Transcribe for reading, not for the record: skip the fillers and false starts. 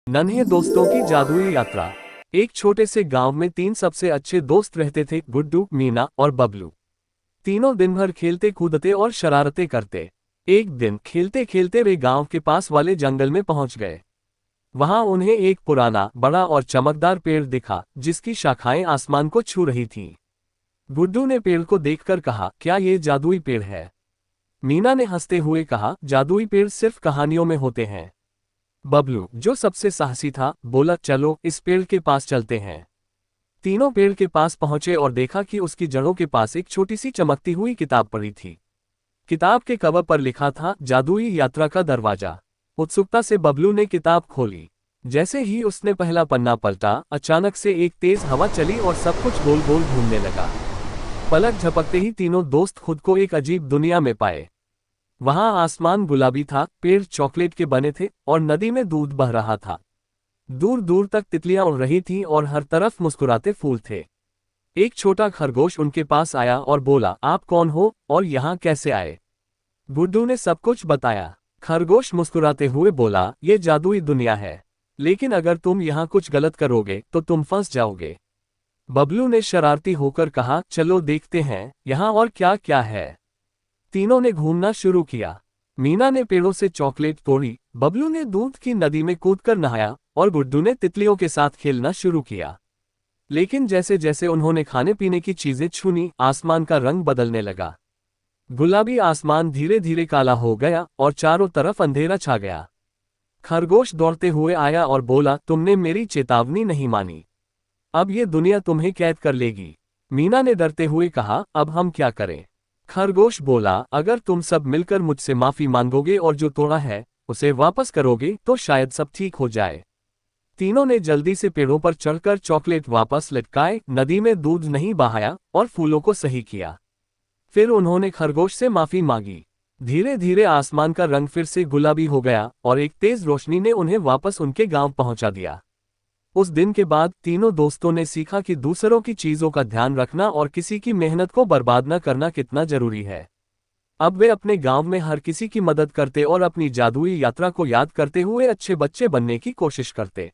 नन्हे दोस्तों की जादुई यात्रा। एक छोटे से गांव में तीन सबसे अच्छे दोस्त रहते थे, गुड्डू, मीना और बबलू। तीनों दिन भर खेलते कूदते और शरारतें करते। एक दिन खेलते खेलते वे गांव के पास वाले जंगल में पहुंच गए। वहां उन्हें एक पुराना, बड़ा और चमकदार पेड़ दिखा जिसकी शाखाएं आसमान को छू रही थीं। गुड्डू ने पेड़ को देखकर कहा, क्या ये जादुई पेड़ है? मीना ने हंसते हुए कहा, जादुई पेड़ सिर्फ कहानियों में होते हैं। बबलू, जो सबसे साहसी था, बोला, चलो इस पेड़ के पास चलते हैं। तीनों पेड़ के पास पहुंचे और देखा कि उसकी जड़ों के पास एक छोटी सी चमकती हुई किताब पड़ी थी। किताब के कवर पर लिखा था, जादुई यात्रा का दरवाजा। उत्सुकता से बबलू ने किताब खोली। जैसे ही उसने पहला पन्ना पलटा, अचानक से एक तेज हवा चली और सब कुछ गोल गोल घूमने लगा। पलक झपकते ही तीनों दोस्त खुद को एक अजीब दुनिया में पाए। वहां आसमान गुलाबी था, पेड़ चॉकलेट के बने थे और नदी में दूध बह रहा था। दूर दूर तक तितलियां उड़ रही थीं और हर तरफ मुस्कुराते फूल थे। एक छोटा खरगोश उनके पास आया और बोला, आप कौन हो और यहाँ कैसे आए? गुड्डू ने सब कुछ बताया। खरगोश मुस्कुराते हुए बोला, ये जादुई दुनिया है, लेकिन अगर तुम यहाँ कुछ गलत करोगे तो तुम फंस जाओगे। बबलू ने शरारती होकर कहा, चलो देखते हैं यहाँ और क्या क्या है। तीनों ने घूमना शुरू किया। मीना ने पेड़ों से चॉकलेट तोड़ी, बबलू ने दूध की नदी में कूदकर नहाया और गुड्डू ने तितलियों के साथ खेलना शुरू किया। लेकिन जैसे जैसे उन्होंने खाने पीने की चीजें छूनी, आसमान का रंग बदलने लगा। गुलाबी आसमान धीरे धीरे काला हो गया और चारों तरफ अंधेरा छा गया। खरगोश दौड़ते हुए आया और बोला, तुमने मेरी चेतावनी नहीं मानी, अब ये दुनिया तुम्हें कैद कर लेगी। मीना ने डरते हुए कहा, अब हम क्या करें? खरगोश बोला, अगर तुम सब मिलकर मुझसे माफी मांगोगे और जो तोड़ा है उसे वापस करोगे तो शायद सब ठीक हो जाए। तीनों ने जल्दी से पेड़ों पर चढ़कर चॉकलेट वापस लटकाए, नदी में दूध नहीं बहाया और फूलों को सही किया। फिर उन्होंने खरगोश से माफी मांगी। धीरे धीरे आसमान का रंग फिर से गुलाबी हो गया और एक तेज रोशनी ने उन्हें वापस उनके गांव पहुंचा दिया। उस दिन के बाद तीनों दोस्तों ने सीखा कि दूसरों की चीजों का ध्यान रखना और किसी की मेहनत को बर्बाद न करना कितना जरूरी है। अब वे अपने गांव में हर किसी की मदद करते और अपनी जादुई यात्रा को याद करते हुए अच्छे बच्चे बनने की कोशिश करते।